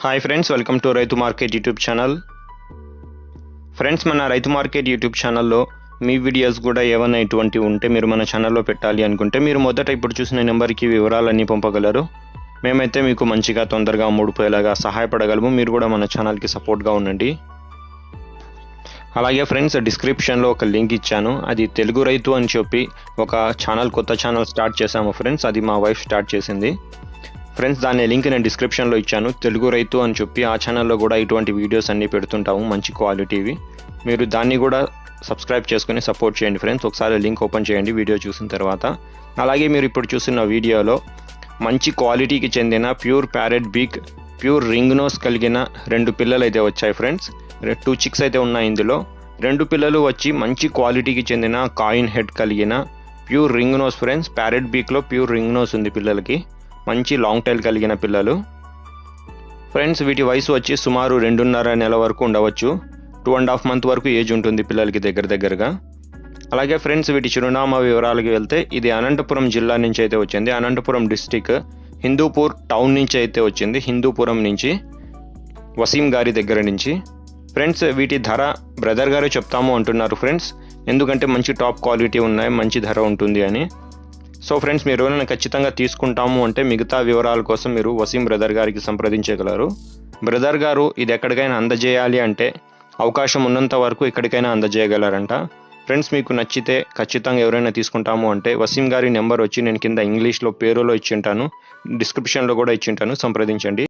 Hi friends, welcome to రైతు market YouTube channel. Friends, మన రైతు మార్కెట్ యూట్యూబ్ ఛానల్లో మీ వీడియోస్ కూడా ఏమైనా ఇటువంటివి ఉంటే మీరు మన ఛానల్లో పెట్టాలి అనుకుంటే మీరు మొదట ఇప్పుడు చూసిన నెంబర్కి వివరాలన్నీ పంపగలరు. మేమైతే మీకు మంచిగా తొందరగా అమ్ముడుపోయేలాగా సహాయపడగలము. మీరు కూడా మన ఛానల్కి సపోర్ట్గా ఉండండి. అలాగే ఫ్రెండ్స్, డిస్క్రిప్షన్లో ఒక లింక్ ఇచ్చాను. అది తెలుగు రైతు అని చెప్పి ఒక కొత్త ఛానల్ స్టార్ట్ చేశాము ఫ్రెండ్స్. అది మా వైఫ్ స్టార్ట్ చేసింది ఫ్రెండ్స్. దాని లింక్ నేను డిస్క్రిప్షన్లో ఇచ్చాను. తెలుగు రైతు అని చెప్పి ఆ ఛానల్లో కూడా ఇటువంటి వీడియోస్ అన్నీ పెడుతుంటాము, మంచి క్వాలిటీవి. మీరు దాన్ని కూడా సబ్స్క్రైబ్ చేసుకుని సపోర్ట్ చేయండి ఫ్రెండ్స్. ఒకసారి లింక్ ఓపెన్ చేయండి వీడియో చూసిన తర్వాత. అలాగే మీరు ఇప్పుడు చూస్తున్న వీడియోలో మంచి క్వాలిటీకి చెందిన pure parrot beak, pure ring nose కలిగిన 2 పిల్లలు అయితే వచ్చాయి ఫ్రెండ్స్. 2 చిక్స్ అయితే ఉన్నాయి ఇందులో. 2 పిల్లలు వచ్చి మంచి క్వాలిటీకి చెందిన కాయిన్ హెడ్ కలిగిన pure ring nose friends. Parrot బీక్లో ప్యూర్ రింగ్ నోస్ ఉంది పిల్లలకి. మంచి లాంగ్ టైల్ కలిగిన పిల్లలు ఫ్రెండ్స్. వీటి వయసు వచ్చి సుమారు 2.5 నెల వరకు ఉండవచ్చు. 2.5 మంత్ వరకు ఏజ్ ఉంటుంది పిల్లలకి దగ్గరగా. అలాగే ఫ్రెండ్స్, వీటి చిరునామా వివరాలకు వెళ్తే ఇది అనంతపురం జిల్లా నుంచి అయితే వచ్చింది. అనంతపురం డిస్టిక్ హిందూపూర్ టౌన్ నుంచి అయితే వచ్చింది. హిందూపురం నుంచి, వసీం గారి దగ్గర నుంచి ఫ్రెండ్స్. వీటి ధర బ్రదర్ గారు చెప్తాము అంటున్నారు ఫ్రెండ్స్, ఎందుకంటే మంచి టాప్ క్వాలిటీ ఉన్నాయి, మంచి ధర ఉంటుంది అని. సో ఫ్రెండ్స్, మీరు ఎవరైనా ఖచ్చితంగా తీసుకుంటాము అంటే మిగతా వివరాల కోసం మీరు వసీం బ్రదర్ గారికి సంప్రదించగలరు. బ్రదర్ గారు ఇది ఎక్కడికైనా అందజేయాలి అంటే అవకాశం ఉన్నంత వరకు ఎక్కడికైనా అందజేయగలరంట ఫ్రెండ్స్. మీకు నచ్చితే ఖచ్చితంగా ఎవరైనా తీసుకుంటాము అంటే వసీం గారి నెంబర్ వచ్చి నేను కింద ఇంగ్లీష్లో పేరులో ఇచ్చింటాను, డిస్క్రిప్షన్లో కూడా ఇచ్చింటాను, సంప్రదించండి.